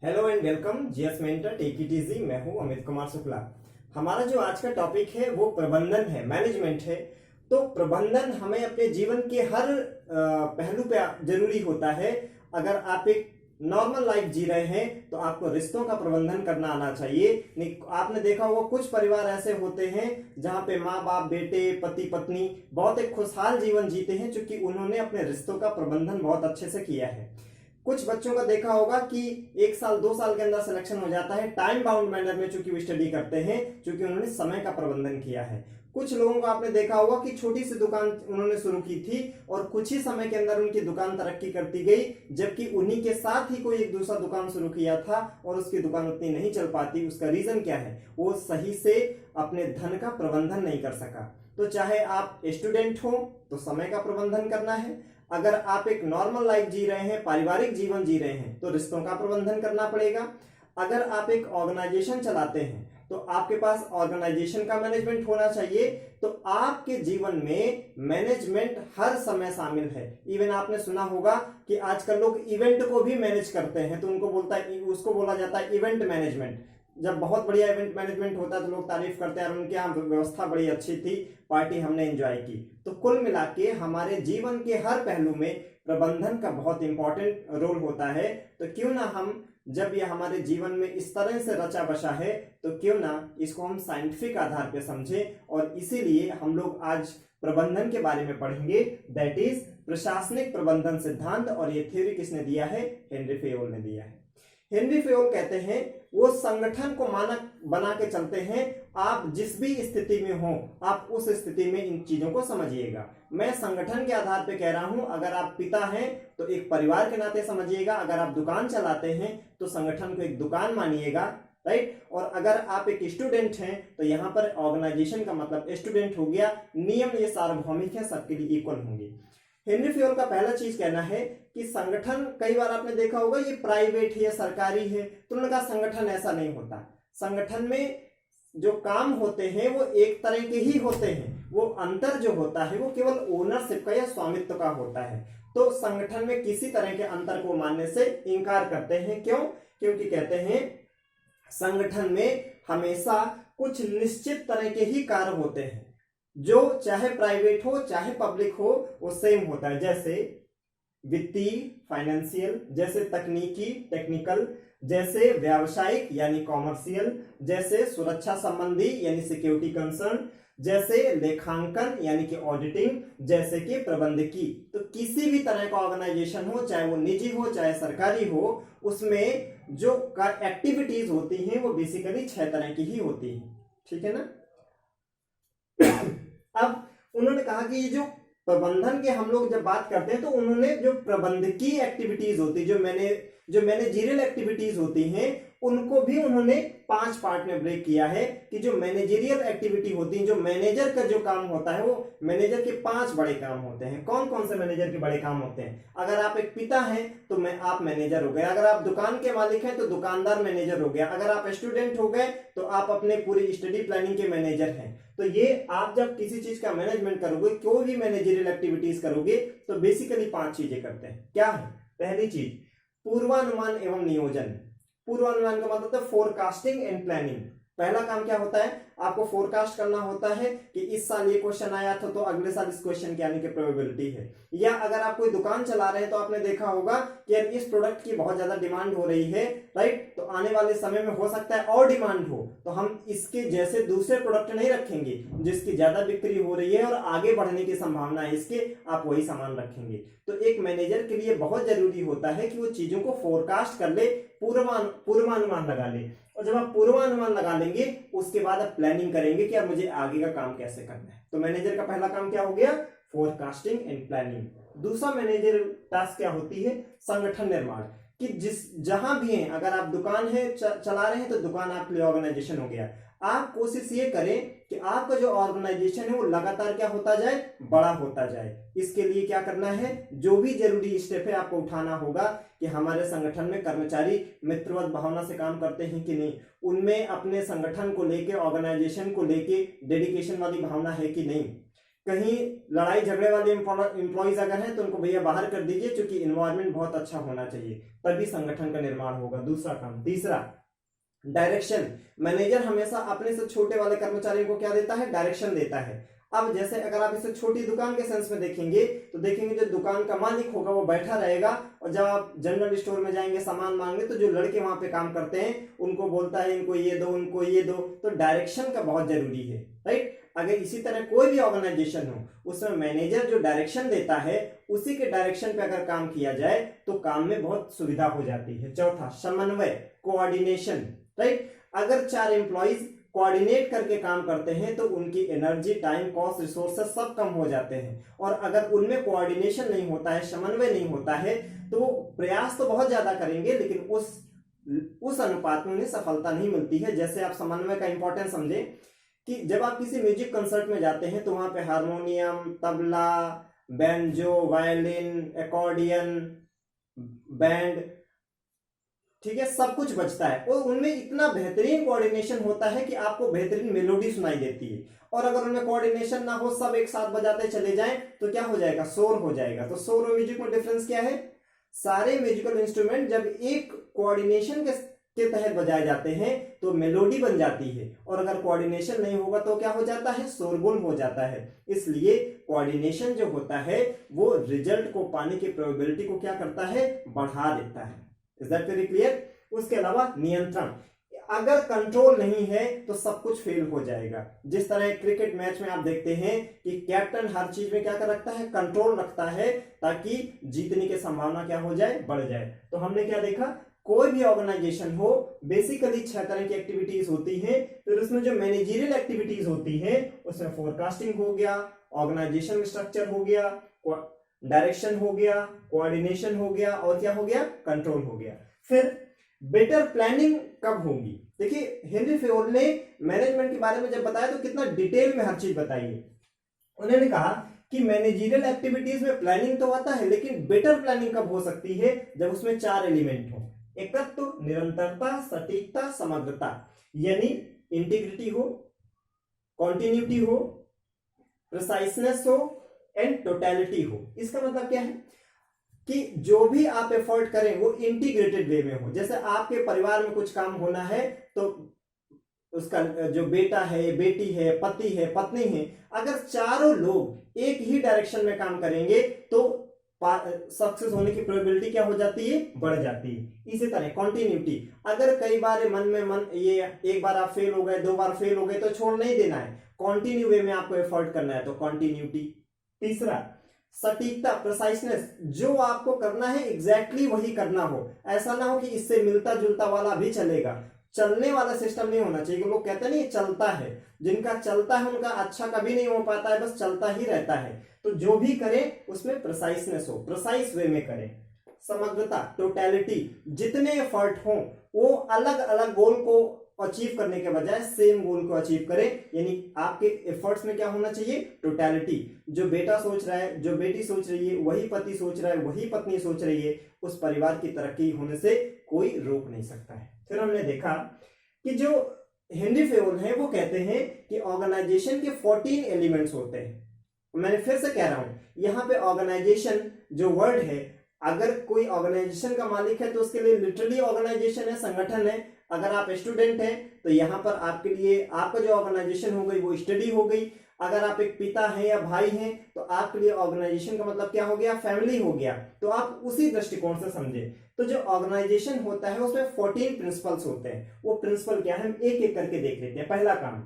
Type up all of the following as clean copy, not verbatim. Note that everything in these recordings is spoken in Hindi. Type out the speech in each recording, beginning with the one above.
Hello and welcome GS mentor take it easy. मैं हूं अमित कुमार शुक्ला। हमारा जो आज का टॉपिक है वो प्रबंधन है, मैनेजमेंट है। तो प्रबंधन हमें अपने जीवन के हर पहलू पे जरूरी होता है। अगर आप एक नॉर्मल लाइफ जी रहे हैं तो आपको रिश्तों का प्रबंधन करना आना चाहिए। नहीं, आपने देखा होगा कुछ परिवार ऐसे होते हैं जहां पे माँ बाप, बेटे, पति पत्नी बहुत एक खुशहाल जीवन जीते हैं क्योंकि उन्होंने अपने रिश्तों का प्रबंधन बहुत अच्छे से किया है। कुछ बच्चों का देखा होगा कि 1 साल 2 साल के अंदर सिलेक्शन हो जाता है, टाइम बाउंड मैनर में, चूंकि वो स्टडी करते हैं, चूंकि उन्होंने समय का प्रबंधन किया है। कुछ लोगों को आपने देखा होगा कि छोटी सी दुकान उन्होंने शुरू की थी और कुछ ही समय के अंदर उनकी दुकान तरक्की करती गई, जबकि उन्हीं के साथ ही कोई एक दूसरा दुकान शुरू किया था और उसकी दुकान उतनी नहीं चल पाती। उसका रीजन क्या है? वो सही से अपने धन का प्रबंधन नहीं कर सका। तो चाहे आप स्टूडेंट हो तो समय का प्रबंधन करना है, अगर आप एक नॉर्मल लाइफ जी रहे हैं, पारिवारिक जीवन जी रहे हैं, तो रिश्तों का प्रबंधन करना पड़ेगा। अगर आप एक ऑर्गेनाइजेशन चलाते हैं तो आपके पास ऑर्गेनाइजेशन का मैनेजमेंट होना चाहिए। तो आपके जीवन में मैनेजमेंट हर समय शामिल है। इवन आपने सुना होगा कि आजकल लोग इवेंट को भी मैनेज करते हैं, तो उसको बोला जाता है इवेंट मैनेजमेंट। जब बहुत बढ़िया इवेंट मैनेजमेंट होता है तो लोग तारीफ करते हैं, उनके यहाँ व्यवस्था बड़ी अच्छी थी, पार्टी हमने एंजॉय की। तो कुल मिला के हमारे जीवन के हर पहलू में प्रबंधन का बहुत इंपॉर्टेंट रोल होता है। तो क्यों ना हम, जब ये हमारे जीवन में इस तरह से रचा बसा है, तो क्यों ना इसको हम साइंटिफिक आधार पर समझें। और इसीलिए हम लोग आज प्रबंधन के बारे में पढ़ेंगे, दैट इज प्रशासनिक प्रबंधन सिद्धांत। और ये थ्योरी किसने दिया है? हेनरी फेयोल ने दिया है। हेनरी फेयोल कहते हैं वो संगठन को मानक बना के चलते हैं। आप जिस भी स्थिति में हो, आप उस स्थिति में इन चीजों को समझिएगा। मैं संगठन के आधार पे कह रहा हूं। अगर आप पिता हैं तो एक परिवार के नाते समझिएगा, अगर आप दुकान चलाते हैं तो संगठन को एक दुकान मानिएगा, राइट। और अगर आप एक स्टूडेंट हैं तो यहां पर ऑर्गेनाइजेशन का मतलब स्टूडेंट हो गया। नियम ये सार्वभौमिक है, सबके लिए इक्वल होंगे। हेनरी फेयोल का पहला चीज कहना है कि संगठन, कई बार आपने देखा होगा ये प्राइवेट है या सरकारी है, तो उन्होंने कहा संगठन ऐसा नहीं होता। संगठन में जो काम होते हैं वो एक तरह के ही होते हैं। वो अंतर जो होता है वो केवल ओनरशिप का या स्वामित्व का होता है। तो संगठन में किसी तरह के अंतर को मानने से इंकार करते हैं। क्यों? क्योंकि कहते हैं संगठन में हमेशा कुछ निश्चित तरह के ही कार्य होते हैं, जो चाहे प्राइवेट हो चाहे पब्लिक हो, वो सेम होता है। जैसे वित्तीय, फाइनेंशियल, जैसे तकनीकी, टेक्निकल, जैसे व्यावसायिक यानी कॉमर्शियल, जैसे सुरक्षा संबंधी यानी सिक्योरिटी कंसर्न, जैसे लेखांकन यानी कि ऑडिटिंग, जैसे कि प्रबंधकी। तो किसी भी तरह का ऑर्गेनाइजेशन हो, चाहे वो निजी हो चाहे सरकारी हो, उसमें जो एक्टिविटीज होती हैं वो बेसिकली 6 तरह की ही होती हैं। ठीक है ना? अब उन्होंने कहा कि ये जो प्रबंधन के हम लोग जब बात करते हैं तो उन्होंने जो प्रबंधकीय एक्टिविटीज होती, जो मैनेजरियल एक्टिविटीज होती हैं, उनको भी उन्होंने 5 पार्ट में ब्रेक किया है। कि जो मैनेजरियल एक्टिविटी होती है, जो मैनेजर का जो काम होता है, वो मैनेजर के 5 बड़े काम होते हैं। कौन कौन से मैनेजर के बड़े काम होते हैं? अगर आप एक पिता हैं तो आप मैनेजर हो गए। अगर आप दुकान के मालिक हैं तो दुकानदार मैनेजर हो गया। अगर आप स्टूडेंट हो गए तो आप अपने पूरी स्टडी प्लानिंग के मैनेजर हैं। तो ये आप जब किसी चीज का मैनेजमेंट करोगे, कोई भी मैनेजरियल एक्टिविटीज करोगे, तो बेसिकली 5 चीजें करते हैं। क्या है? पहली चीज पूर्वानुमान एवं नियोजन। पूर्वानुमान का मतलब है फोरकास्टिंग एंड प्लानिंग। पहला काम क्या होता है? आपको फोरकास्ट करना होता है कि इस साल ये क्वेश्चन आया था तो अगले साल इस क्वेश्चन के आने की प्रोबेबिलिटी है। या अगर आप कोई दुकान चला रहे हैं तो आपने देखा होगा कि यार इस प्रोडक्ट की बहुत ज्यादा डिमांड हो रही है, राइट, तो आने वाले समय में हो सकता है और डिमांड हो, तो हम इसके जैसे दूसरे प्रोडक्ट नहीं रखेंगे जिसकी ज्यादा बिक्री हो रही है और आगे बढ़ने की संभावना है इसके, आप वही सामान रखेंगे। तो एक मैनेजर के लिए बहुत जरूरी होता है कि वो चीजों को फोरकास्ट कर ले, पूर्वानुमान लगा ले। और जब आप पूर्वानुमान लगा लेंगे उसके बाद आप प्लानिंग करेंगे कि यार मुझे आगे का काम कैसे करना है। तो मैनेजर का पहला काम क्या हो गया? Forecasting and planning. दूसरा मैनेजर टास्क क्या होती है? संगठन निर्माण। कि जहां भी हैं, अगर आप दुकान है चला रहे हैं तो दुकान आपके लिए ऑर्गेनाइजेशन हो गया। आप कोशिश ये करें कि आपका जो ऑर्गेनाइजेशन है वो लगातार क्या होता जाए? बड़ा होता जाए। इसके लिए क्या करना है? जो भी जरूरी स्टेप है आपको उठाना होगा कि हमारे संगठन में कर्मचारी मित्रवत भावना से काम करते हैं कि नहीं, उनमें अपने संगठन को लेके, ऑर्गेनाइजेशन को लेके डेडिकेशन वाली भावना है कि नहीं। कहीं लड़ाई झगड़े वाले एम्प्लॉयज अगर हैं तो उनको भैया बाहर कर दीजिए, क्योंकि इन्वायरमेंट बहुत अच्छा होना चाहिए, तभी संगठन का निर्माण होगा। दूसरा काम। तीसरा, डायरेक्शन। मैनेजर हमेशा अपने से छोटे वाले कर्मचारियों को क्या देता है? डायरेक्शन देता है। अब जैसे अगर आप इसे छोटी दुकान के सेंस में देखेंगे तो देखेंगे जो दुकान का मालिक होगा वो बैठा रहेगा, और जब आप जनरल स्टोर में जाएंगे सामान मांगने तो जो लड़के वहां पे काम करते हैं उनको बोलता है इनको ये दो, उनको ये दो। तो डायरेक्शन का बहुत जरूरी है, राइट। अगर इसी तरह कोई भी ऑर्गेनाइजेशन हो उसमें मैनेजर जो डायरेक्शन देता है उसी के डायरेक्शन पे अगर काम किया जाए तो काम में बहुत सुविधा हो जाती है। चौथा, समन्वय, कोऑर्डिनेशन, राइट। अगर 4 एम्प्लॉइज कोऑर्डिनेट करके काम करते हैं तो उनकी एनर्जी, टाइम, कॉस्ट, रिसोर्सेस सब कम हो जाते हैं। और अगर उनमें कोऑर्डिनेशन नहीं होता है, समन्वय नहीं होता है, तो प्रयास तो बहुत ज्यादा करेंगे लेकिन उस अनुपात में उन्हें सफलता नहीं मिलती है। जैसे आप समन्वय का इंपॉर्टेंस समझे कि जब आप किसी म्यूजिक कंसर्ट में जाते हैं तो वहां पे harmonium, tabla, banjo, violin, accordion, band, ठीक है, सब कुछ बजता है और उनमें इतना बेहतरीन कोऑर्डिनेशन होता है कि आपको बेहतरीन मेलोडी सुनाई देती है। और अगर उनमें कोऑर्डिनेशन ना हो, सब एक साथ बजाते चले जाएं तो क्या हो जाएगा? शोर हो जाएगा। तो शोर और म्यूजिक में डिफरेंस क्या है? सारे म्यूजिकल इंस्ट्रूमेंट जब एक कोऑर्डिनेशन के तहत बजाए जाते हैं तो मेलोडी बन जाती है, और अगर कोऑर्डिनेशन नहीं होगा तो क्या हो जाता है? शोरगुल हो जाता है। इसलिए कोऑर्डिनेशन जो होता है वो रिजल्ट को पाने की प्रोबेबिलिटी को क्या करता है? बढ़ा देता है। Is that very clear? उसके अलावा नियंत्रण। अगर कंट्रोल नहीं है तो सब कुछ फेल हो जाएगा। जिस तरह क्रिकेट मैच में आप देखते हैं कि कैप्टन हर चीज में क्या कर रखता है? कंट्रोल रखता है, ताकि जीतने की संभावना क्या हो जाए? बढ़ जाए। तो हमने क्या देखा? कोई भी ऑर्गेनाइजेशन हो, बेसिकली 6 तरह की एक्टिविटीज होती हैं। फिर उसमें जो मैनेजरियल एक्टिविटीज होती है उसमें फोरकास्टिंग हो गया, ऑर्गेनाइजेशन स्ट्रक्चर हो गया, डायरेक्शन हो गया, कोऑर्डिनेशन हो गया, और क्या हो गया? कंट्रोल हो गया। फिर बेटर प्लानिंग कब होगी? देखिए, हेनरी फेयोल ने मैनेजमेंट के बारे में जब बताया तो कितना डिटेल में हर चीज बताई है। उन्होंने कहा कि मैनेजरियल एक्टिविटीज में प्लानिंग तो आता है, लेकिन बेटर प्लानिंग कब हो सकती है? जब उसमें 4 एलिमेंट हो। एकत्व, निरंतरता, सटीकता, समग्रता। यानी इंटीग्रिटी हो, कॉन्टिन्यूटी हो, प्रिसाइसनेस हो एंड टोटलिटी हो। इसका मतलब क्या है कि जो भी आप एफर्ट करें वो इंटीग्रेटेड वे में हो। जैसे आपके परिवार में कुछ काम होना है तो उसका जो बेटा है, बेटी है, पति है, पत्नी है, अगर चारों लोग एक ही डायरेक्शन में काम करेंगे तो सक्सेस होने की प्रोबेबिलिटी क्या हो जाती है? बढ़ जाती है। इसी तरह कॉन्टिन्यूटी। अगर कई बार मन ये एक बार आप फेल हो गए, 2 बार फेल हो गए तो छोड़ नहीं देना है, कॉन्टिन्यू वे में आपको एफर्ट करना है, तो कॉन्टिन्यूटी। तीसरा, सटीकता, प्रिसाइसनेस। जो आपको करना है एग्जैक्टली वही करना हो, ऐसा ना हो कि इससे मिलता जुलता वाला भी चलेगा। चलने वाला सिस्टम नहीं होना चाहिए। लोग कहते हैं नहीं चलता है, जिनका चलता है उनका अच्छा कभी नहीं हो पाता है, बस चलता ही रहता है। तो जो भी करें उसमें प्रिसाइसनेस हो, प्रिसाइस वे में करें। समग्रता, टोटलिटी। जितने एफर्ट हो वो अलग अलग गोल को अचीव करने के बजाय सेम गोल को अचीव करें। यानी आपके एफर्ट्स में क्या होना चाहिए? टोटलिटी। जो बेटा सोच रहा है, जो बेटी सोच रही है, वही पति सोच रहा है, वही पत्नी सोच रही है, उस परिवार की तरक्की होने से कोई रोक नहीं सकता है। फिर हमने देखा कि जो हेनरी फेयोल है वो कहते हैं कि ऑर्गेनाइजेशन के 14 एलिमेंट्स होते हैं। मैंने फिर से कह रहा हूं, यहां पे ऑर्गेनाइजेशन जो वर्ड है, अगर कोई ऑर्गेनाइजेशन का मालिक है तो उसके लिए लिटरली ऑर्गेनाइजेशन है, संगठन है। अगर आप स्टूडेंट हैं तो यहां पर आपके लिए आपका जो ऑर्गेनाइजेशन हो गई वो स्टडी हो गई। अगर आप एक पिता हैं या भाई हैं तो आपके लिए ऑर्गेनाइजेशन का मतलब क्या हो गया? फैमिली हो गया। तो आप उसी दृष्टिकोण से समझे। तो जो ऑर्गेनाइजेशन होता है उसमें 14 प्रिंसिपल्स होते हैं। वो प्रिंसिपल क्या है, हम एक एक करके देख लेते हैं। पहला काम,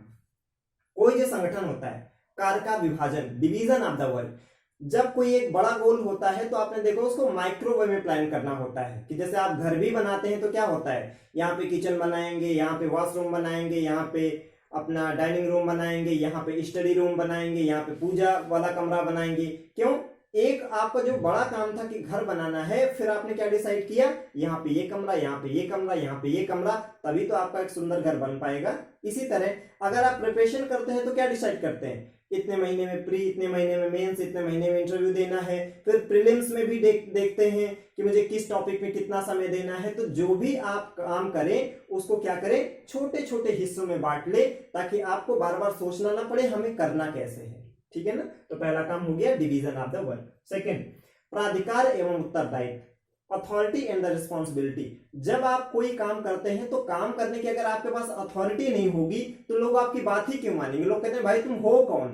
कोई जो संगठन होता है, कार्य का विभाजन, डिवीजन ऑफ द वर्क। जब कोई एक बड़ा गोल होता है तो आपने देखो उसको माइक्रोवेव में प्लान करना होता है। कि जैसे आप घर भी बनाते हैं तो क्या होता है, यहाँ पे किचन बनाएंगे, यहाँ पे वॉशरूम बनाएंगे, यहाँ पे अपना डाइनिंग रूम बनाएंगे, यहाँ पे स्टडी रूम बनाएंगे, यहाँ पे पूजा वाला कमरा बनाएंगे। क्यों? एक आपका जो बड़ा काम था कि घर बनाना है, फिर आपने क्या डिसाइड किया, यहाँ पे ये कमरा, यहाँ पे ये कमरा, यहाँ पे ये कमरा, तभी तो आपका एक सुंदर घर बन पाएगा। इसी तरह अगर आप प्रिपरेशन करते हैं तो क्या डिसाइड करते हैं, इतने महीने में प्री, इतने महीने में मेंस, इतने महीने में इंटरव्यू देना है। फिर प्रीलिम्स में भी देखते हैं कि मुझे किस टॉपिक में कितना समय देना है। तो जो भी आप काम करें उसको क्या करें, छोटे छोटे हिस्सों में बांट ले, ताकि आपको बार बार सोचना ना पड़े हमें करना कैसे है। ठीक है ना। तो पहला काम हो गया division of the work. Second, प्राधिकार एवं उत्तरदायित्व, अथॉरिटी एंड द रिस्पॉन्सिबिलिटी। जब आप कोई काम करते हैं तो काम करने की अगर आपके पास अथॉरिटी नहीं होगी तो लोग आपकी बात ही क्यों मानेंगे। लोग कहते हैं भाई तुम हो कौन,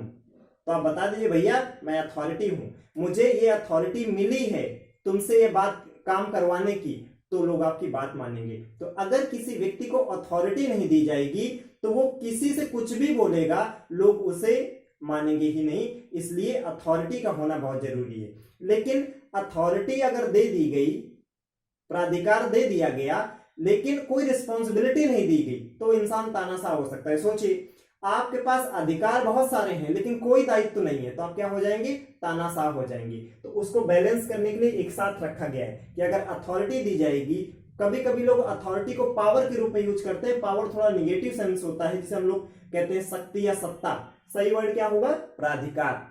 तो आप बता दीजिए भैया मैं अथॉरिटी हूं, मुझे ये अथॉरिटी मिली है तुमसे ये बात काम करवाने की, तो लोग आपकी बात मानेंगे। तो अगर किसी व्यक्ति को अथॉरिटी नहीं दी जाएगी तो वो किसी से कुछ भी बोलेगा, लोग उसे मानेंगे ही नहीं। इसलिए अथॉरिटी का होना बहुत जरूरी है। लेकिन अथॉरिटी अगर दे दी गई, प्राधिकार दे दिया गया, लेकिन कोई रिस्पॉन्सिबिलिटी नहीं दी गई, तो इंसान तानाशाह हो सकता है। सोचिए आपके पास अधिकार बहुत सारे हैं लेकिन कोई दायित्व तो नहीं है, तो आप क्या हो जाएंगे, तानाशाह हो जाएंगे। तो उसको बैलेंस करने के लिए एक साथ रखा गया है कि अगर अथॉरिटी दी जाएगी, कभी कभी लोग अथॉरिटी को पावर के रूप में यूज करते हैं। पावर थोड़ा निगेटिव सेंस होता है, जिसे हम लोग कहते हैं शक्ति या सत्ता। सही वर्ड क्या होगा, प्राधिकार।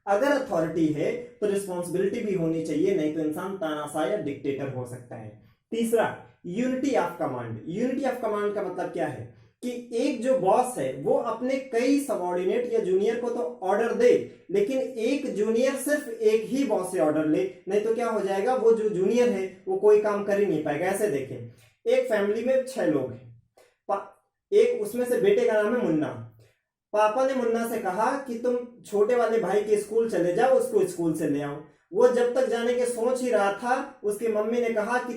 अगर अथॉरिटी है तो रिस्पॉन्सिबिलिटी भी होनी चाहिए, नहीं तो इंसान तानाशाह या डिक्टेटर हो सकता है। तीसरा, unity of command. Unity of command का मतलब क्या है कि एक जो बॉस है वो अपने कई सबऑर्डिनेट या जूनियर को तो ऑर्डर दे, लेकिन एक जूनियर सिर्फ एक ही बॉस से ऑर्डर ले, नहीं तो क्या हो जाएगा, वो जो जूनियर है वो कोई काम कर ही नहीं पाएगा। ऐसे देखें, एक फैमिली में 6 लोग हैं, एक उसमें से बेटे का नाम है मुन्ना। पापा ने मुन्ना से कहा कि तुम छोटे वाले भाई के स्कूल चले जाओ, उसको स्कूल से ले आओ। वो जब तक जाने के सोच ही रहा था, उसकी मम्मी ने कहा कि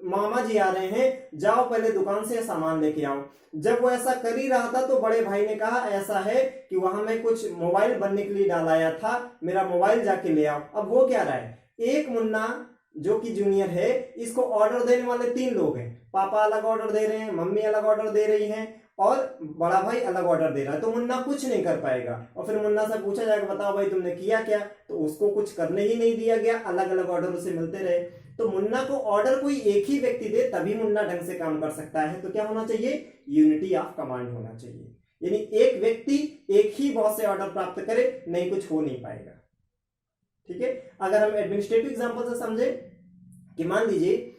मामा जी आ रहे हैं, जाओ पहले दुकान से सामान लेके आओ। जब वो ऐसा कर ही रहा था तो बड़े भाई ने कहा ऐसा है कि वहां मैं कुछ मोबाइल बनने के लिए डालाया था, मेरा मोबाइल जाके ले आओ। अब वो क्या रहा है, एक मुन्ना जो कि जूनियर है, इसको ऑर्डर देने वाले 3 लोग हैं। पापा अलग ऑर्डर दे रहे हैं, मम्मी अलग ऑर्डर दे रही है और बड़ा भाई अलग ऑर्डर दे रहा है, तो मुन्ना कुछ नहीं कर पाएगा। और फिर मुन्ना से पूछा जाएगा बताओ भाई तुमने किया क्या, तो उसको कुछ करने ही नहीं दिया गया, अलग अलग ऑर्डर उसे मिलते रहे। तो मुन्ना को ऑर्डर कोई एक ही व्यक्ति दे तभी मुन्ना ढंग से काम कर सकता है। तो क्या होना चाहिए, यूनिटी ऑफ कमांड होना चाहिए, यानी एक व्यक्ति एक ही बॉस से ऑर्डर प्राप्त करे, नहीं कुछ हो नहीं पाएगा। ठीक है। अगर हम एडमिनिस्ट्रेटिव एग्जांपल से समझे कि मान लीजिए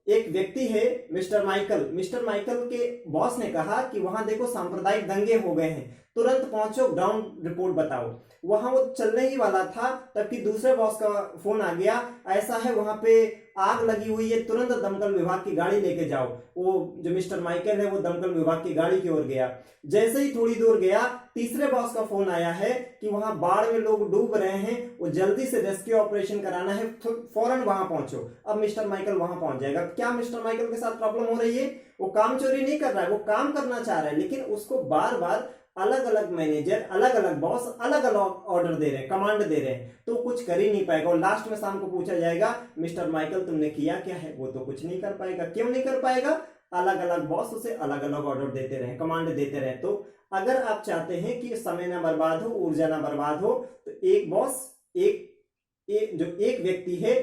एक व्यक्ति है मिस्टर माइकल। मिस्टर माइकल के बॉस ने कहा कि वहां देखो सांप्रदायिक दंगे हो गए हैं, तुरंत पहुंचो, ग्राउंड रिपोर्ट बताओ। वहां वो चलने ही वाला था तबकि दूसरे बॉस का फोन आ गया, ऐसा है वहां पे आग लगी हुई है, तुरंत दमकल विभाग की गाड़ी लेके जाओ। वो जो मिस्टर माइकल है वो दमकल विभाग की गाड़ी की ओर गया। जैसे ही थोड़ी दूर गया, तीसरे बॉस का फोन आया है कि वहां बाढ़ में लोग डूब रहे हैं, वो जल्दी से रेस्क्यू ऑपरेशन कराना है, फौरन वहां पहुंचो। अब मिस्टर माइकल वहां पहुंच जाएगा। क्या मिस्टर माइकल के साथ प्रॉब्लम हो रही है, वो काम चोरी नहीं कर रहा है, वो काम करना चाह रहा है, लेकिन उसको बार बार अलग अलग मैनेजर, अलग अलग बॉस, अलग अलग ऑर्डर दे रहे हैं, कमांड दे रहे हैं, तो कुछ कर ही नहीं पाएगा। और लास्ट में शाम को पूछा जाएगा मिस्टर माइकल तुमने किया क्या है, वो तो कुछ नहीं कर पाएगा। क्यों नहीं कर पाएगा, अलग अलग बॉस उसे अलग अलग ऑर्डर देते रहे, कमांड देते रहे। तो अगर आप चाहते हैं कि समय ना बर्बाद हो, ऊर्जा ना बर्बाद हो, तो एक बॉस, जो एक व्यक्ति है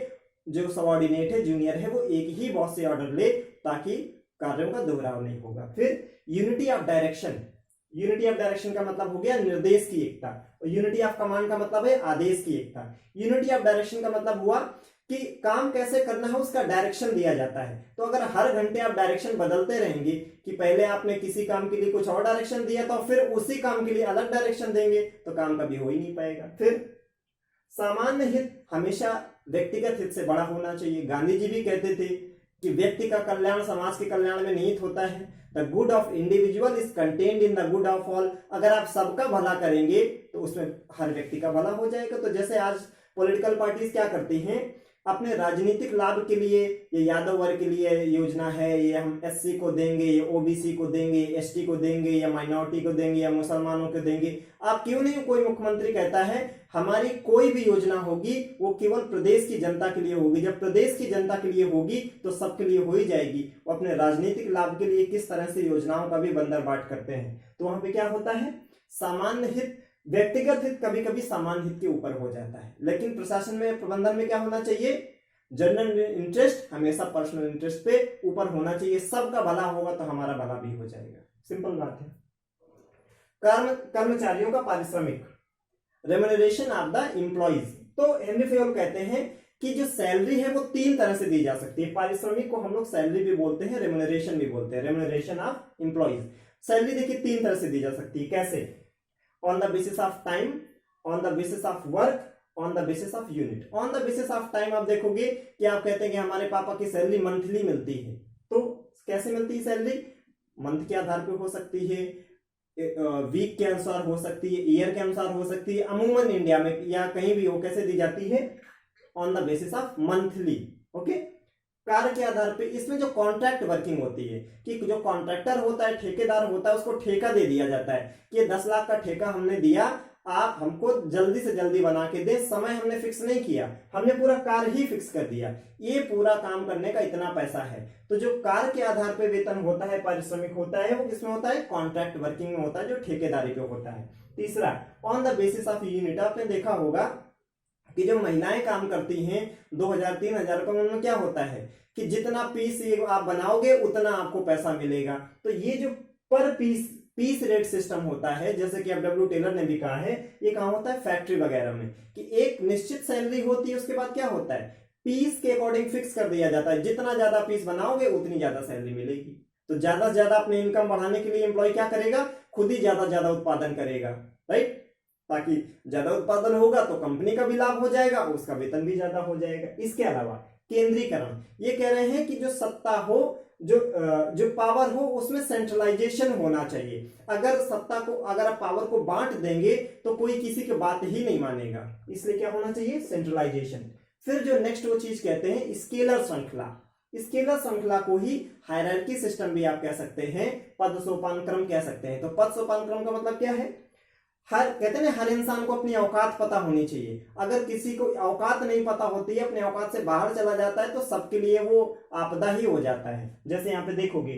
जो सबऑर्डिनेट है, जूनियर है, वो एक ही बॉस से ऑर्डर ले ताकि कार्यों का दोहराव नहीं होगा। फिर unity of direction. Unity of direction का मतलब हो गया निर्देश की एकता, और यूनिटी ऑफ कमांड का मतलब है आदेश की एकता। यूनिटी ऑफ डायरेक्शन का मतलब हुआ कि काम कैसे करना है उसका डायरेक्शन दिया जाता है। तो अगर हर घंटे आप डायरेक्शन बदलते रहेंगे कि पहले आपने किसी काम के लिए कुछ और डायरेक्शन दिया तो फिर उसी काम के लिए अलग डायरेक्शन देंगे, तो काम कभी हो ही नहीं पाएगा। फिर सामान्य हित हमेशा व्यक्तिगत हित से बड़ा होना चाहिए। गांधी जी भी कहते थे कि व्यक्ति का कल्याण समाज के कल्याण में निहित होता है। The good of individual is contained in the good of all. अगर आप सबका भला करेंगे तो उसमें हर व्यक्ति का भला हो जाएगा। तो जैसे आज पॉलिटिकल पार्टीज क्या करती हैं, अपने राजनीतिक लाभ के लिए, ये यादव वर्ग के लिए योजना है, ये हम एससी को देंगे, ये ओबीसी को देंगे, एसटी को देंगे, या माइनॉरिटी को देंगे, या मुसलमानों को देंगे। आप क्यों नहीं, कोई मुख्यमंत्री कहता है हमारी कोई भी योजना होगी वो केवल प्रदेश की जनता के लिए होगी। जब प्रदेश की जनता के लिए होगी तो सबके लिए हो ही जाएगी। वो अपने राजनीतिक लाभ के लिए किस तरह से योजनाओं का भी बंदरबाट करते हैं। तो वहां पे क्या होता है, सामान्य हित, व्यक्तिगत हित कभी कभी सामान्य हित के ऊपर हो जाता है। लेकिन प्रशासन में, प्रबंधन में क्या होना चाहिए, जनरल इंटरेस्ट हमेशा पर्सनल इंटरेस्ट पे ऊपर होना चाहिए। सबका भला होगा तो हमारा भला भी हो जाएगा, सिंपल बात है। कर्मचारियों का पारिश्रमिक, रेम्युनरेशन ऑफ द एम्प्लॉइज। तो हेनरी फेयोल कहते हैं कि जो सैलरी है वो 3 तरह से दी जा सकती है। पारिश्रमिक को हम लोग सैलरी भी बोलते हैं, रेम्युनरेशन भी बोलते हैं, रेम्युनरेशन ऑफ एम्प्लॉइज। सैलरी देखिए 3 तरह से दी जा सकती है। कैसे, on the basis of time, on the basis of work, on the basis of unit. On the basis of time आप देखोगे कि आप कहते हैं कि हमारे पापा की सैलरी मंथली मिलती है, तो कैसे मिलती है सैलरी? मंथ के आधार पे हो सकती है, वीक के अनुसार हो सकती है, ईयर के अनुसार हो सकती है, अमूमन इंडिया में या कहीं भी हो कैसे दी जाती है? On the basis of monthly. Okay, कार्य के आधार पे। इसमें जो कॉन्ट्रैक्ट वर्किंग होती है कि जो कॉन्ट्रैक्टर होता है, ठेकेदार होता है, उसको ठेका दे दिया जाता है कि ये 10 लाख का ठेका हमने दिया, आप हमको जल्दी से जल्दी बना के दे। समय हमने फिक्स नहीं किया, हमने पूरा कार्य ही फिक्स कर दिया, ये पूरा काम करने का इतना पैसा है। तो जो कार्य के आधार पे वेतन होता है, पारिश्रमिक होता है, वो किसमें होता है? कॉन्ट्रैक्ट वर्किंग में होता है, जो ठेकेदारी पे होता है। तीसरा, on the basis of unit. आपने देखा होगा कि जो महिलाएं काम करती हैं 2000-3000 का, उनमें क्या होता है कि जितना पीस आप बनाओगे उतना आपको पैसा मिलेगा। तो ये जो पर पीस रेट सिस्टम होता है, जैसे कि अब डब्ल्यू टेलर ने भी कहा है, ये कहाँ होता है? फैक्ट्री वगैरह में, कि एक निश्चित सैलरी होती है, उसके बाद क्या होता है? पीस के अकॉर्डिंग फिक्स कर दिया जाता है, जितना ज्यादा पीस बनाओगे उतनी ज्यादा सैलरी मिलेगी। तो ज्यादा से ज्यादा अपने इनकम बढ़ाने के लिए एम्प्लॉय क्या करेगा? खुद ही ज्यादा उत्पादन करेगा, राइट? ताकि ज्यादा उत्पादन होगा तो कंपनी का भी लाभ हो जाएगा, उसका वेतन भी ज्यादा हो जाएगा। इसके अलावा केंद्रीकरण, ये कह रहे हैं कि जो सत्ता हो, जो पावर हो, उसमें सेंट्रलाइजेशन होना चाहिए। अगर सत्ता को, अगर आप पावर को बांट देंगे तो कोई किसी की बात ही नहीं मानेगा, इसलिए क्या होना चाहिए? सेंट्रलाइजेशन। फिर जो नेक्स्ट वो चीज कहते हैं स्केलर श्रृंखला। स्केलर श्रृंखला को ही हायरार्की सिस्टम भी आप कह सकते हैं, पद सोपान क्रम कह सकते हैं। तो पद सोपान क्रम का मतलब क्या है? कहते हैं हर इंसान को अपनी औकात पता होनी चाहिए। अगर किसी को औकात नहीं पता होती है, अपने औकात से बाहर चला जाता है, तो सबके लिए वो आपदा ही हो जाता है। जैसे यहाँ पे देखोगे,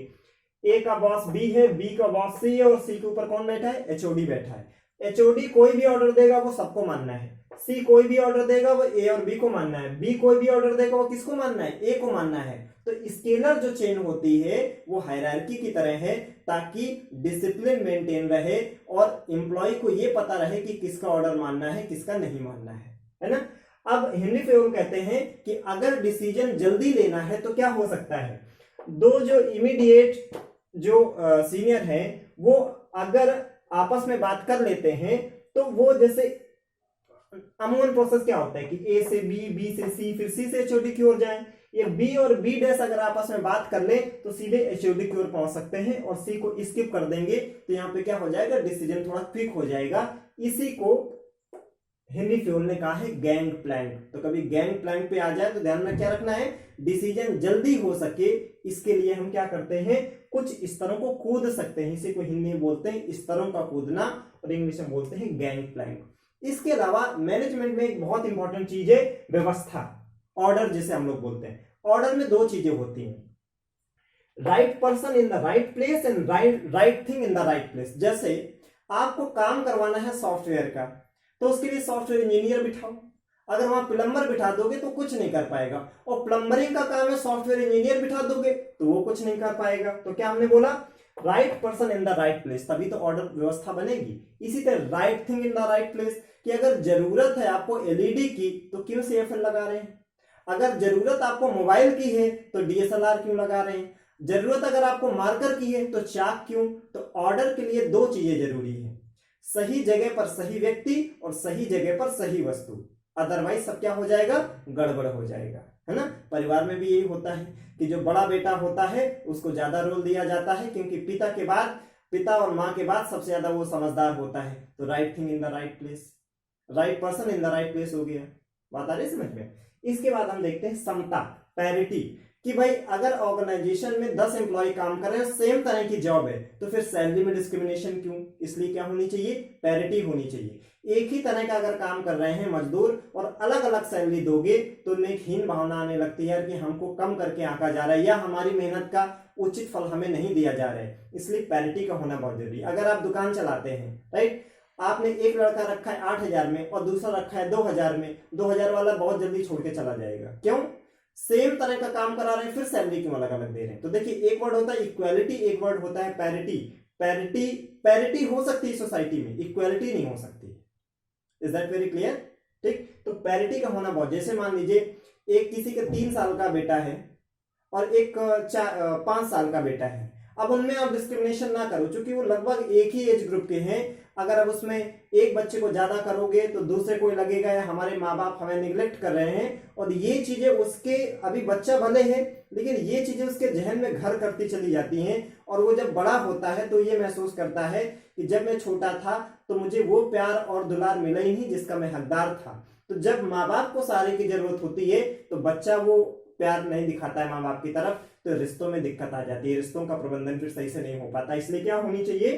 ए का बॉस बी है, बी का बॉस सी है, और सी के ऊपर कौन बैठा है? एचओडी बैठा है। एचओडी कोई भी ऑर्डर देगा वो सबको मानना है, सी कोई भी ऑर्डर देगा वो ए और बी को मानना है, बी कोई भी ऑर्डर देगा वो किसको मानना है? ए को मानना है। तो स्केलर जो चेन होती है वो हायरार्की की तरह है, ताकि डिसिप्लिन मेंटेन रहे और एम्प्लॉय को ये पता रहे कि किसका ऑर्डर मानना है, किसका नहीं मानना है ना? अब हेनरी फेयोल कहते हैं कि अगर डिसीजन जल्दी लेना है तो क्या हो सकता है? दो जो इमीडिएट जो सीनियर है वो अगर आपस में बात कर लेते हैं तो वो, जैसे अमूमन प्रोसेस क्या होता है कि ए से बी, बी से सी, फिर सी से एचओडी की ओर जाएं। ये बी और बी डैश अगर आपस में बात कर ले तो सीधे एचओडी की ओर पहुंच सकते हैं, और सी को स्किप कर देंगे तो यहाँ पे क्या हो जाएगा? डिसीजन थोड़ा क्विक हो जाएगा। इसी को हेनरी फेयोल ने कहा है गैंग प्लैंक। तो कभी गैंग प्लैंक पे आ जाए तो ध्यान में क्या रखना है? डिसीजन जल्दी हो सके, इसके लिए हम क्या करते हैं? कुछ स्तरों को कूद सकते हैं। इसी को हिंदी में बोलते हैं स्तरों का कूदना, और इंग्लिश में बोलते हैं गैंग प्लैंक। इसके अलावा मैनेजमेंट में एक बहुत इंपॉर्टेंट चीज है व्यवस्था, ऑर्डर जिसे हम लोग बोलते हैं। ऑर्डर में दो चीजें होती हैं, right person in the right place and right thing in the right place. जैसे आपको काम करवाना है सॉफ्टवेयर का, तो उसके लिए सॉफ्टवेयर इंजीनियर बिठाओ। अगर वहां प्लम्बर बिठा दोगे तो कुछ नहीं कर पाएगा, और प्लम्बरिंग का काम है, सॉफ्टवेयर इंजीनियर बिठा दोगे तो वो कुछ नहीं कर पाएगा। तो क्या हमने बोला? Right person in the right place, तभी तो ऑर्डर व्यवस्था बनेगी। इसी तरह right thing in the right place, कि अगर जरूरत है आपको एलईडी की तो क्यों सीएफएल लगा रहे हैं? अगर जरूरत आपको मोबाइल की है तो डीएसएलआर क्यों लगा रहे हैं? जरूरत अगर आपको मार्कर की है तो चाक क्यों? तो ऑर्डर के लिए दो चीजें जरूरी है, सही जगह पर सही व्यक्ति और सही जगह पर सही वस्तु। अदरवाइज सब क्या हो जाएगा? गड़बड़ हो जाएगा, है ना? परिवार में भी यही होता है कि जो बड़ा बेटा होता है उसको ज्यादा रोल दिया जाता है, क्योंकि पिता और माँ के बाद सबसे ज्यादा वो समझदार होता है। तो right thing in the right place, right person in the right place हो गया। बात आ रही समझ में? इसके बाद हम देखते हैं समता, पैरिटी, कि भाई अगर ऑर्गेनाइजेशन में 10 एम्प्लॉय काम कर रहे हैं, सेम तरह की जॉब है, तो फिर सैलरी में डिस्क्रिमिनेशन क्यों? इसलिए क्या होनी चाहिए? पैरिटी होनी चाहिए। एक ही तरह का अगर काम कर रहे हैं मजदूर और अलग अलग सैलरी दोगे तो उनमें एक हीन भावना आने लगती है कि हमको कम करके आंका जा रहा है, या हमारी मेहनत का उचित फल हमें नहीं दिया जा रहा है। इसलिए पैरिटी का होना बहुत जरूरी है। अगर आप दुकान चलाते हैं, राइट, आपने एक लड़का रखा है 8000 में और दूसरा रखा है 2000 में, 2000 वाला बहुत जल्दी छोड़ के चला जाएगा। क्यों? सेम तरह का काम करा रहे हैं, फिर सैलरी क्यों अलग अलग दे रहे हैं? तो देखिए, एक वर्ड होता है इक्वालिटी, एक वर्ड होता है पैरिटी। पैरिटी हो सकती है सोसाइटी में, इक्वालिटी नहीं हो सकती। Is that very clear? ठीक, तो पैरिटी का होना बहुत, जैसे मान लीजिए एक किसी का 3 साल का बेटा है और एक 5 साल का बेटा है। अब उनमें आप डिस्क्रिमिनेशन ना करो, क्योंकि वो लगभग एक ही एज ग्रुप के हैं। अगर अब उसमें एक बच्चे को ज्यादा करोगे तो दूसरे को लगेगा या हमारे माँ बाप हमें निग्लेक्ट कर रहे हैं, और ये चीजें उसके, अभी बच्चा भले है लेकिन ये चीजें उसके जहन में घर करती चली जाती हैं, और वो जब बड़ा होता है तो ये महसूस करता है कि जब मैं छोटा था तो मुझे वो प्यार और दुलार मिला ही नहीं जिसका मैं हकदार था। तो जब माँ बाप को सहारे की जरूरत होती है तो बच्चा वो प्यार नहीं दिखाता है माँ बाप की तरफ, तो रिश्तों में दिक्कत आ जाती है, रिश्तों का प्रबंधन फिर सही से नहीं हो पाता। इसलिए क्या होनी चाहिए,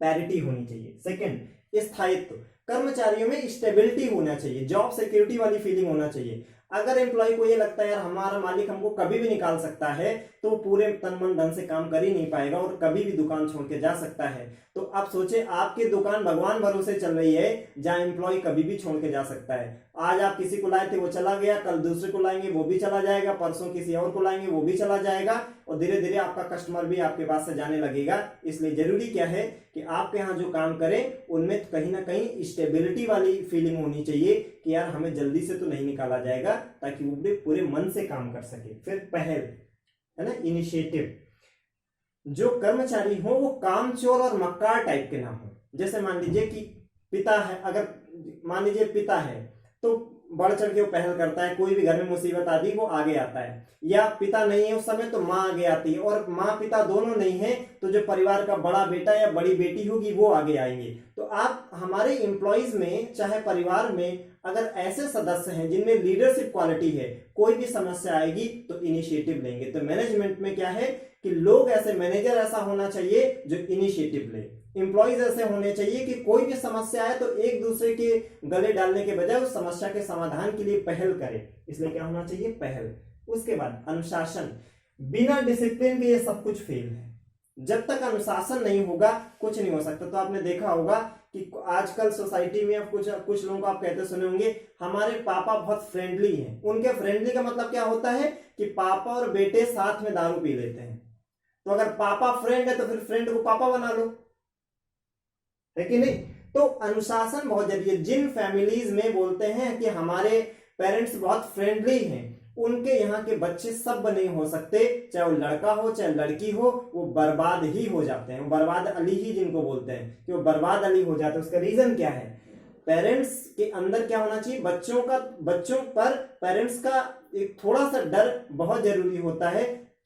पैरिटी होनी चाहिए। सेकंड, स्थायित्व, कर्मचारियों में स्टेबिलिटी होना चाहिए, जॉब सिक्योरिटी वाली फीलिंग होना चाहिए। अगर एम्प्लॉय को ये लगता है यार हमारा मालिक हमको कभी भी निकाल सकता है, तो वो पूरे तन मन धन से काम कर ही नहीं पाएगा और कभी भी दुकान छोड़ के जा सकता है। तो आप सोचे, आपकी दुकान भगवान भरोसे चल रही है जहां एम्प्लॉय कभी भी छोड़ के जा सकता है। आज आप किसी को लाए थे वो चला गया, कल दूसरे को लाएंगे वो भी चला जाएगा, परसों किसी और को लाएंगे वो भी चला जाएगा, और धीरे धीरे आपका कस्टमर भी आपके पास से जाने लगेगा। इसलिए जरूरी क्या है कि आपके यहाँ जो काम करें उनमें कहीं ना कहीं स्टेबिलिटी वाली फीलिंग होनी चाहिए कि यार हमें जल्दी से तो नहीं निकाला जाएगा, ताकि वो भी पूरे मन से काम कर सके। फिर पहल है ना, इनिशिएटिव, जो कर्मचारी हो वो कामचोर और मक्कार टाइप के ना हो। जैसे मान लीजिए कि पिता है, अगर मान लीजिए पिता है तो बढ़ चढ़ के वो पहल करता है, कोई भी घर में मुसीबत आती वो आगे आता है, या पिता नहीं है उस समय तो माँ आगे आती है, और माँ पिता दोनों नहीं है तो जो परिवार का बड़ा बेटा या बड़ी बेटी होगी वो आगे आएंगे। तो आप हमारे एम्प्लॉइज में चाहे परिवार में अगर ऐसे सदस्य हैं जिनमें लीडरशिप क्वालिटी है, कोई भी समस्या आएगी तो इनिशिएटिव लेंगे। तो मैनेजमेंट में क्या है कि लोग ऐसे, मैनेजर ऐसा होना चाहिए जो इनिशिएटिव ले, एम्प्लॉइज ऐसे होने चाहिए कि कोई भी समस्या है तो एक दूसरे के गले डालने के बजाय उस समस्या के समाधान के लिए पहल करे। इसलिए क्या होना चाहिए, पहल। उसके बाद अनुशासन, बिना डिसिप्लिन के ये सब कुछ फेल है। जब तक अनुशासन नहीं होगा कुछ नहीं हो सकता। तो आपने देखा होगा कि आजकल सोसाइटी में कुछ लोगों को आप कहते सुने होंगे हमारे पापा बहुत फ्रेंडली हैं। उनके फ्रेंडली का मतलब क्या होता है कि पापा और बेटे साथ में दारू पी लेते हैं। तो अगर पापा फ्रेंड है तो फिर फ्रेंड को पापा बना लो, है कि नहीं। तो अनुशासन बहुत जरूरी है। जिन फैमिलीज में बोलते हैं कि हमारे पेरेंट्स बहुत फ्रेंडली हैं, उनके यहाँ के बच्चे सब नहीं हो सकते, चाहे वो लड़का हो चाहे लड़की हो, वो बर्बाद ही हो जाते हैं। बर्बाद अली ही जिनको बोलते हैं कि वो बर्बाद अली हो जाते हैं। उसका रीजन क्या है, पेरेंट्स के अंदर क्या होना चाहिए, बच्चों पर पेरेंट्स का एक थोड़ा सा डर बहुत जरूरी होता है,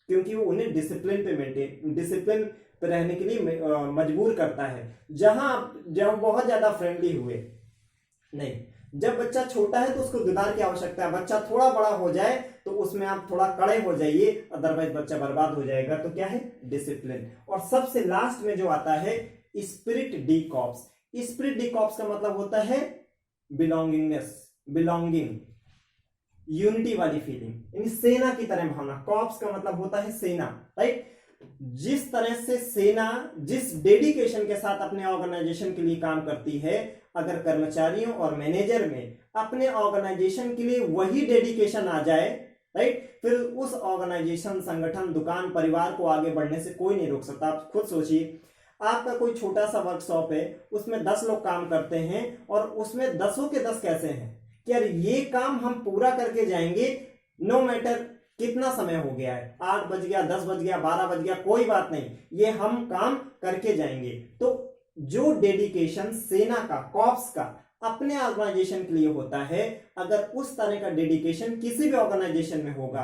क्योंकि वो उन्हें डिसिप्लिन पे रहने के लिए मजबूर करता है। जब बहुत ज्यादा फ्रेंडली हुए नहीं, जब बच्चा छोटा है तो उसको दुलार की आवश्यकता है। बच्चा थोड़ा बड़ा हो जाए तो उसमें आप थोड़ा कड़े हो जाइए, अदरवाइज बच्चा बर्बाद हो जाएगा। तो क्या है, डिसिप्लिन। और सबसे लास्ट में जो आता है spirit D corps. Spirit D corps का मतलब होता है बिलोंगिंग, यूनिटी वाली फीलिंग, यानी सेना की तरह भावना। कॉर्प्स का मतलब होता है सेना, राइट। जिस तरह से सेना जिस डेडिकेशन के साथ अपने ऑर्गेनाइजेशन के लिए काम करती है, अगर कर्मचारियों और मैनेजर में अपने ऑर्गेनाइजेशन के लिए वही डेडिकेशन आ जाए, राइट, फिर उस ऑर्गेनाइजेशन, संगठन, दुकान, परिवार को आगे बढ़ने से कोई नहीं रोक सकता। आप खुद सोचिए, आपका कोई छोटा सा वर्कशॉप है, उसमें 10 लोग काम करते हैं, और उसमें 10 के 10 कैसे हैं कि यार ये काम हम पूरा करके जाएंगे, नो मैटर कितना समय हो गया है, 8 बज गया, 10 बज गया, 12 बज गया, कोई बात नहीं, ये हम काम करके जाएंगे। तो जो डेडिकेशन सेना का, कॉर्प्स का अपने ऑर्गेनाइजेशन के लिए होता है, अगर उस तरह का डेडिकेशन किसी भी ऑर्गेनाइजेशन में होगा,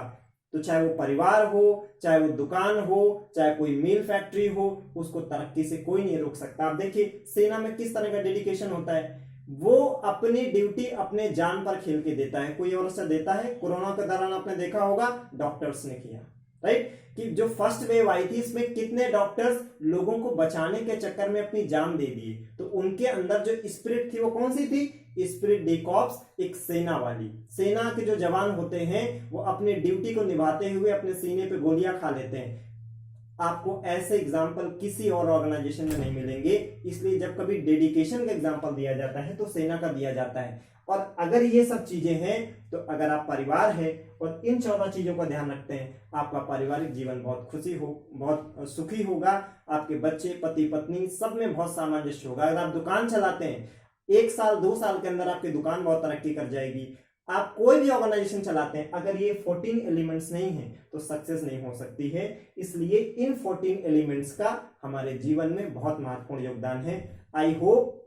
तो चाहे वो परिवार हो, चाहे वो दुकान हो, चाहे कोई मिल फैक्ट्री हो, उसको तरक्की से कोई नहीं रोक सकता। आप देखिए सेना में किस तरह का डेडिकेशन होता है, वो अपनी ड्यूटी अपने जान पर खेल के देता है। कोई और से देता है? कोरोना के दौरान आपने देखा होगा डॉक्टर्स ने किया, राइट, कि जो फर्स्ट वेव आई थी इसमें कितने डॉक्टर्स लोगों को बचाने के चक्कर में अपनी जान दे दिए। तो उनके अंदर जो स्पिरिट थी वो कौन सी थी, स्पिरिट डी कॉर्प्स, एक सेना वाली। सेना के जो जवान होते हैं वो अपनी ड्यूटी को निभाते हुए अपने सीने पे गोलियां खा लेते हैं। आपको ऐसे एग्जाम्पल किसी और ऑर्गेनाइजेशन में नहीं मिलेंगे। इसलिए जब कभी डेडिकेशन का एग्जाम्पल दिया जाता है तो सेना का दिया जाता है। और अगर ये सब चीजें हैं तो अगर आप परिवार है और इन 14 चीजों का ध्यान रखते हैं, आपका पारिवारिक जीवन बहुत सुखी होगा। आपके बच्चे, पति पत्नी सब में बहुत सामंजस्य होगा। अगर आप दुकान चलाते हैं, 1 साल 2 साल के अंदर आपकी दुकान बहुत तरक्की कर जाएगी। आप कोई भी ऑर्गेनाइजेशन चलाते हैं, अगर ये 14 एलिमेंट्स नहीं है तो सक्सेस नहीं हो सकती है। इसलिए इन 14 एलिमेंट्स का हमारे जीवन में बहुत महत्वपूर्ण योगदान है। आई होप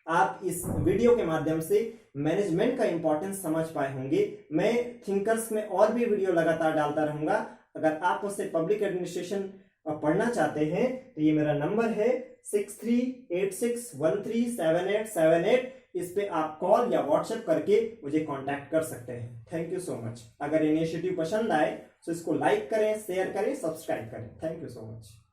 आप इस वीडियो के माध्यम से मैनेजमेंट का इंपॉर्टेंस समझ पाए होंगे। मैं थिंकर्स में और भी वीडियो लगातार डालता रहूंगा। अगर आप मुझसे पब्लिक एडमिनिस्ट्रेशन पढ़ना चाहते हैं तो ये मेरा नंबर है 6386137878। इस पे आप कॉल या व्हाट्सएप करके मुझे कांटेक्ट कर सकते हैं। Thank you so much. अगर इनिशिएटिव पसंद आए तो इसको लाइक करें, शेयर करें, सब्सक्राइब करें। Thank you so much.